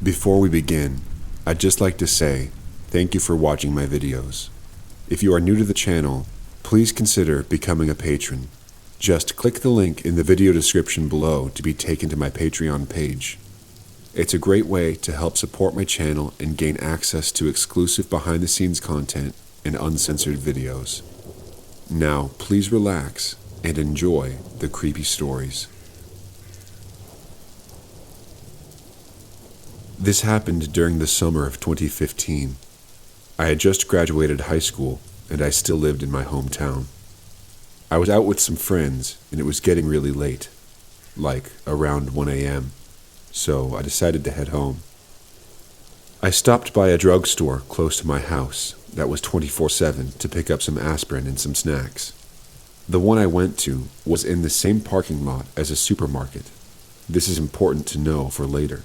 Before we begin, I'd just like to say thank you for watching my videos. If you are new to the channel, please consider becoming a patron. Just click the link in the video description below to be taken to my Patreon page. It's a great way to help support my channel and gain access to exclusive behind-the-scenes content and uncensored videos. Now, please relax and enjoy the creepy stories. This happened during the summer of 2015. I had just graduated high school, and I still lived in my hometown. I was out with some friends, and it was getting really late, like around 1 a.m., so I decided to head home. I stopped by a drugstore close to my house that was 24/7 to pick up some aspirin and some snacks. The one I went to was in the same parking lot as a supermarket. This is important to know for later.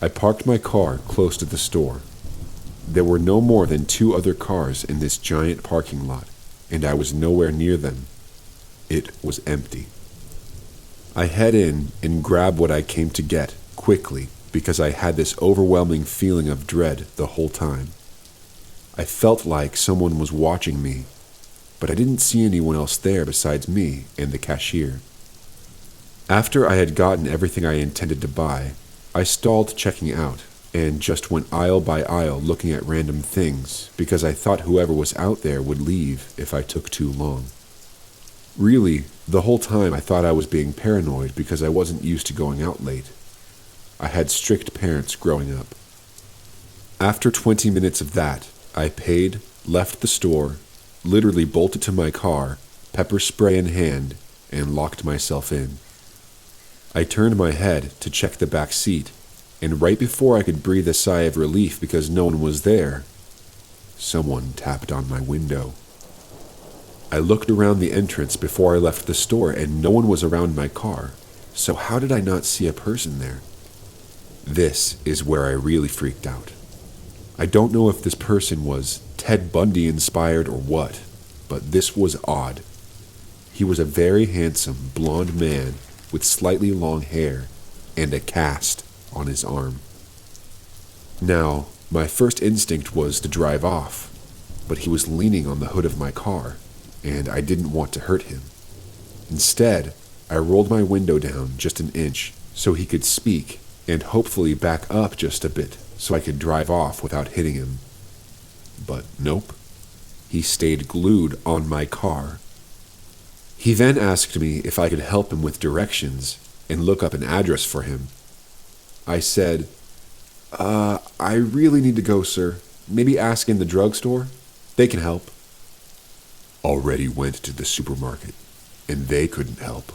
I parked my car close to the store. There were no more than 2 other cars in this giant parking lot, and I was nowhere near them. It was empty. I head in and grab what I came to get quickly because I had this overwhelming feeling of dread the whole time. I felt like someone was watching me, but I didn't see anyone else there besides me and the cashier. After I had gotten everything I intended to buy, I stalled checking out and just went aisle by aisle looking at random things because I thought whoever was out there would leave if I took too long. Really, the whole time I thought I was being paranoid because I wasn't used to going out late. I had strict parents growing up. After 20 minutes of that, I paid, left the store, literally bolted to my car, pepper spray in hand, and locked myself in. I turned my head to check the back seat, and right before I could breathe a sigh of relief because no one was there, someone tapped on my window. I looked around the entrance before I left the store, and no one was around my car, so how did I not see a person there? This is where I really freaked out. I don't know if this person was Ted Bundy inspired or what, but this was odd. He was a very handsome, blonde man with slightly long hair and a cast on his arm. Now, my first instinct was to drive off, but he was leaning on the hood of my car, and I didn't want to hurt him. Instead, I rolled my window down just an inch so he could speak and hopefully back up just a bit so I could drive off without hitting him. But nope, he stayed glued on my car. He then asked me if I could help him with directions and look up an address for him. I said, I really need to go, sir. Maybe ask in the drugstore? They can help. Already went to the supermarket, and they couldn't help.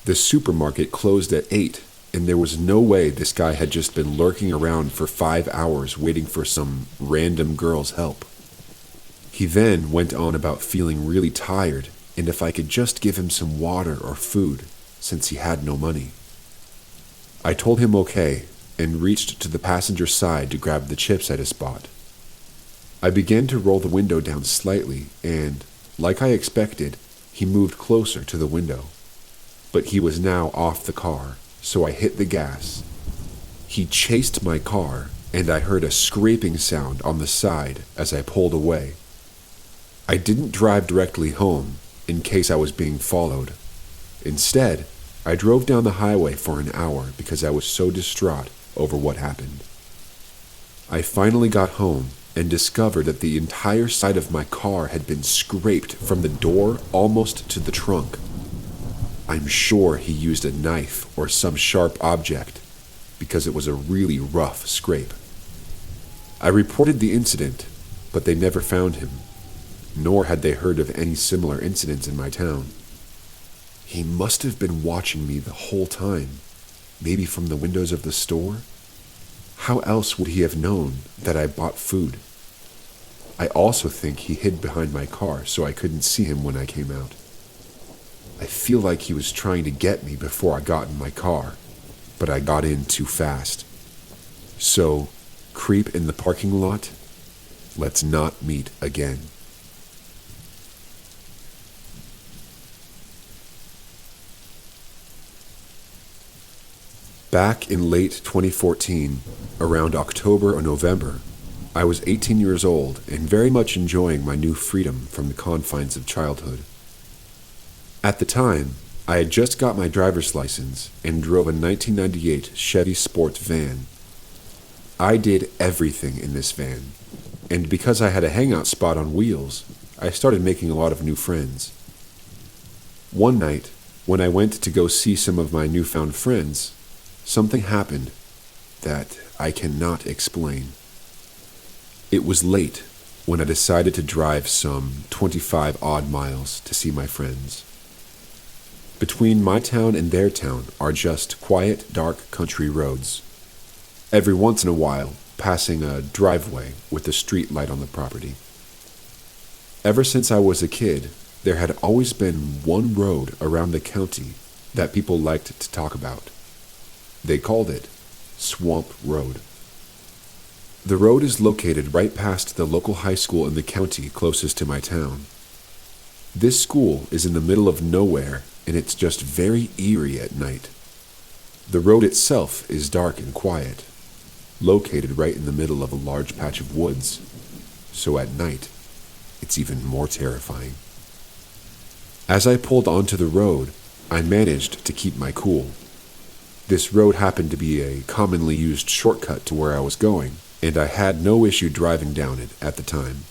The supermarket closed at 8, and there was no way this guy had just been lurking around for 5 hours waiting for some random girl's help. He then went on about feeling really tired, and if I could just give him some water or food, since he had no money. I told him okay, and reached to the passenger side to grab the chips I had bought. I began to roll the window down slightly, and, like I expected, he moved closer to the window. But he was now off the car, so I hit the gas. He chased my car, and I heard a scraping sound on the side as I pulled away. I didn't drive directly home, in case I was being followed. Instead, I drove down the highway for an hour because I was so distraught over what happened. I finally got home and discovered that the entire side of my car had been scraped from the door almost to the trunk. I'm sure he used a knife or some sharp object because it was a really rough scrape. I reported the incident, but they never found him, nor had they heard of any similar incidents in my town. He must have been watching me the whole time, maybe from the windows of the store. How else would he have known that I bought food? I also think he hid behind my car so I couldn't see him when I came out. I feel like he was trying to get me before I got in my car, but I got in too fast. So, creep in the parking lot? Let's not meet again. Back in late 2014, around October or November, I was 18 years old and very much enjoying my new freedom from the confines of childhood. At the time, I had just got my driver's license and drove a 1998 Chevy Sport van. I did everything in this van, and because I had a hangout spot on wheels, I started making a lot of new friends. One night, when I went to go see some of my newfound friends, something happened that I cannot explain. It was late when I decided to drive some 25 odd miles to see my friends. Between my town and their town are just quiet, dark country roads. Every once in a while, passing a driveway with a street light on the property. Ever since I was a kid, there had always been one road around the county that people liked to talk about. They called it Swamp Road. The road is located right past the local high school in the county closest to my town. This school is in the middle of nowhere, and it's just very eerie at night. The road itself is dark and quiet, located right in the middle of a large patch of woods, so at night, it's even more terrifying. As I pulled onto the road, I managed to keep my cool. This road happened to be a commonly used shortcut to where I was going, and I had no issue driving down it at the time.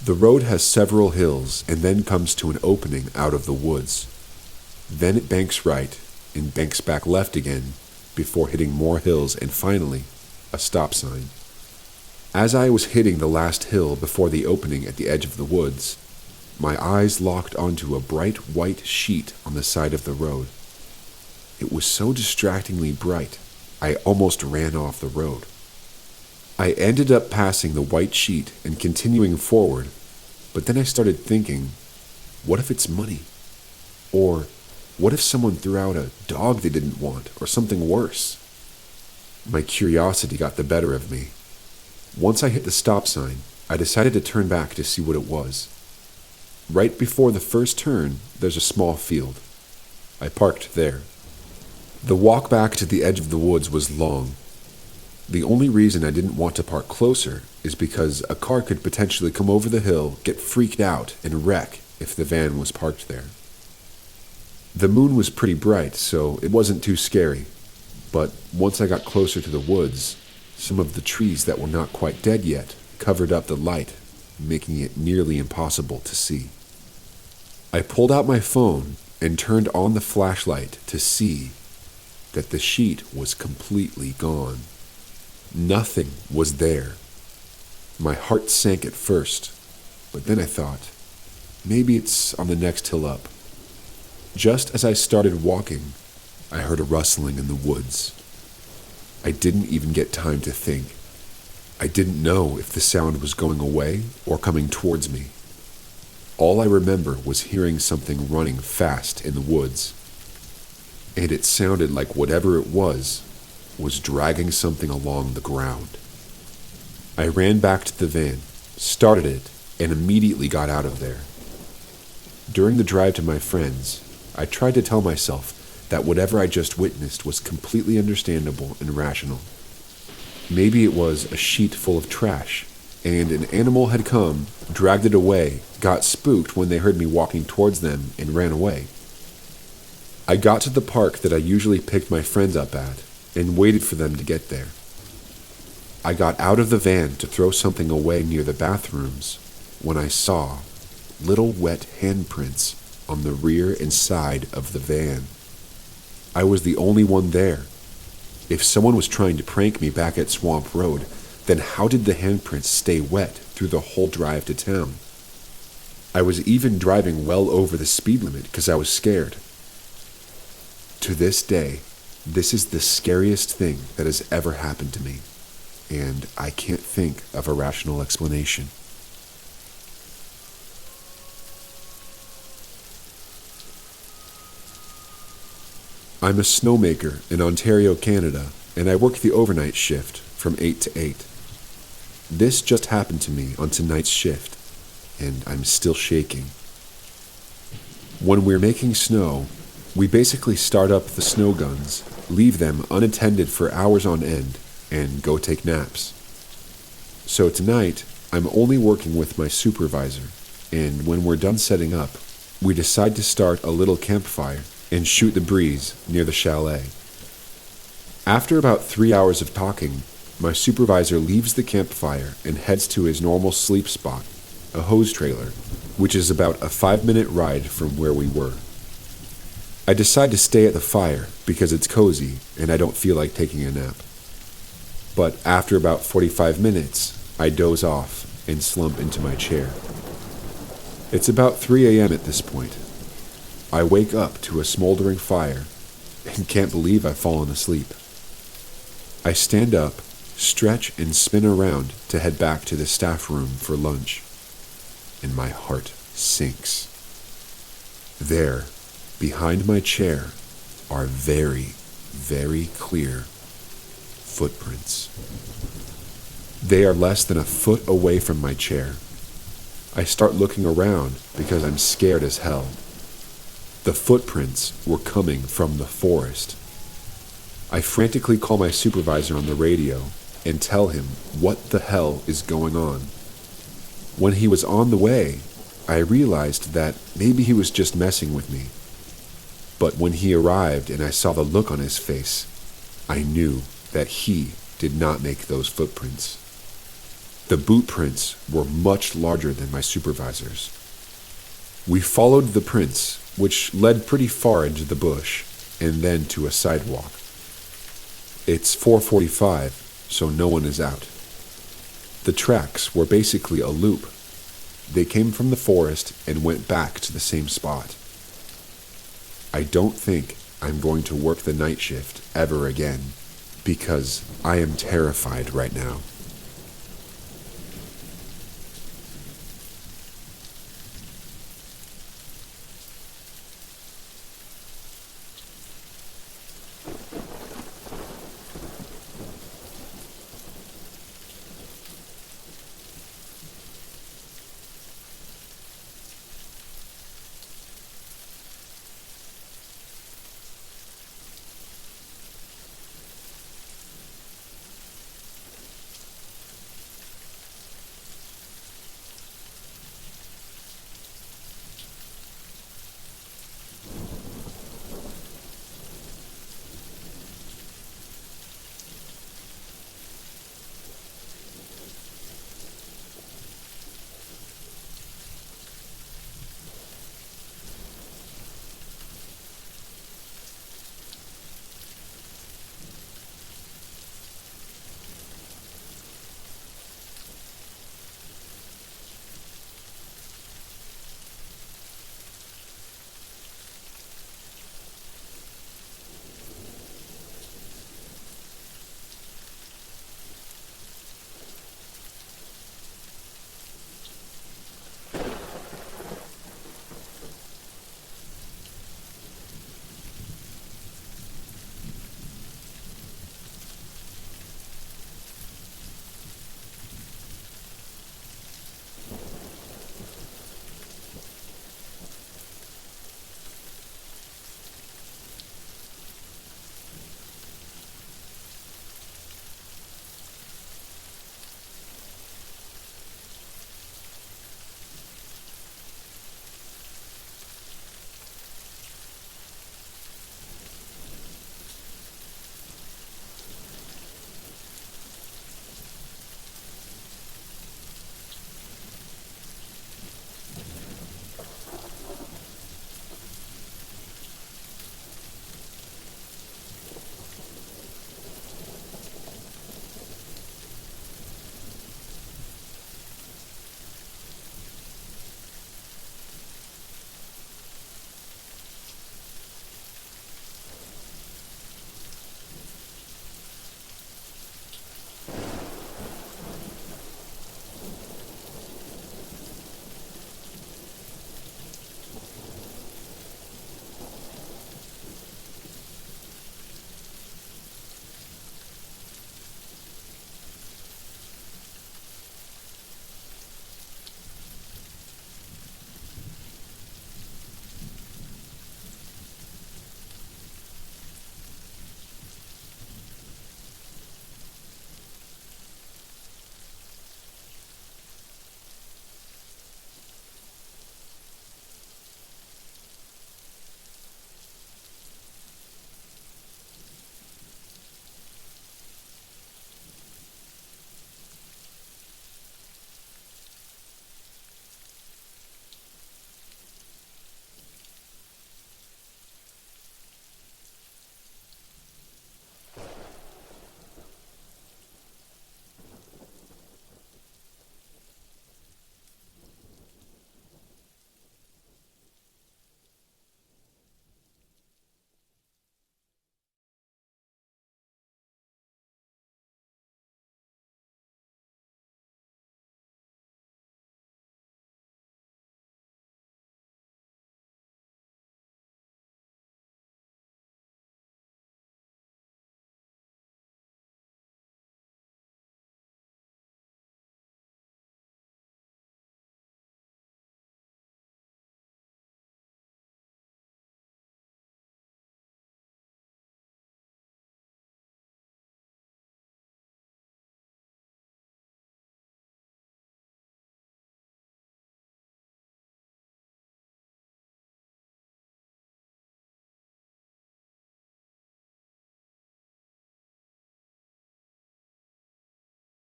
The road has several hills and then comes to an opening out of the woods. Then it banks right and banks back left again before hitting more hills and finally a stop sign. As I was hitting the last hill before the opening at the edge of the woods, my eyes locked onto a bright white sheet on the side of the road. It was so distractingly bright, I almost ran off the road. I ended up passing the white sheet and continuing forward, but then I started thinking, what if it's money? Or what if someone threw out a dog they didn't want, or something worse? My curiosity got the better of me. Once I hit the stop sign, I decided to turn back to see what it was. Right before the first turn, there's a small field. I parked there. The walk back to the edge of the woods was long. The only reason I didn't want to park closer is because a car could potentially come over the hill, get freaked out, and wreck if the van was parked there. The moon was pretty bright, so it wasn't too scary, but once I got closer to the woods, some of the trees that were not quite dead yet covered up the light, making it nearly impossible to see. I pulled out my phone and turned on the flashlight to see that the sheet was completely gone. Nothing was there. My heart sank at first, but then I thought, maybe it's on the next hill up. Just as I started walking, I heard a rustling in the woods. I didn't even get time to think. I didn't know if the sound was going away or coming towards me. All I remember was hearing something running fast in the woods, and it sounded like whatever it was dragging something along the ground. I ran back to the van, started it, and immediately got out of there. During the drive to my friends, I tried to tell myself that whatever I just witnessed was completely understandable and rational. Maybe it was a sheet full of trash, and an animal had come, dragged it away, got spooked when they heard me walking towards them, and ran away. I got to the park that I usually picked my friends up at, and waited for them to get there. I got out of the van to throw something away near the bathrooms when I saw little wet handprints on the rear and side of the van. I was the only one there. If someone was trying to prank me back at Swamp Road, then how did the handprints stay wet through the whole drive to town? I was even driving well over the speed limit because I was scared. To this day, this is the scariest thing that has ever happened to me, and I can't think of a rational explanation. I'm a snowmaker in Ontario, Canada, and I work the overnight shift from 8 to 8. This just happened to me on tonight's shift, and I'm still shaking. When we're making snow, we basically start up the snow guns leave them unattended for hours on end, and go take naps. So tonight, I'm only working with my supervisor, and when we're done setting up, we decide to start a little campfire and shoot the breeze near the chalet. After about 3 hours of talking, my supervisor leaves the campfire and heads to his normal sleep spot, a hose trailer, which is about a 5-minute ride from where we were. I decide to stay at the fire because it's cozy and I don't feel like taking a nap. But after about 45 minutes, I doze off and slump into my chair. It's about 3 a.m. at this point. I wake up to a smoldering fire and can't believe I've fallen asleep. I stand up, stretch, and spin around to head back to the staff room for lunch, and my heart sinks. There, behind my chair, are very, very clear footprints. They are less than a foot away from my chair. I start looking around because I'm scared as hell. The footprints were coming from the forest. I frantically call my supervisor on the radio and tell him what the hell is going on. When he was on the way, I realized that maybe he was just messing with me. But when he arrived and I saw the look on his face, I knew that he did not make those footprints. The boot prints were much larger than my supervisor's. We followed the prints, which led pretty far into the bush, and then to a sidewalk. It's 4:45, so no one is out. The tracks were basically a loop. They came from the forest and went back to the same spot. I don't think I'm going to work the night shift ever again, because I am terrified right now.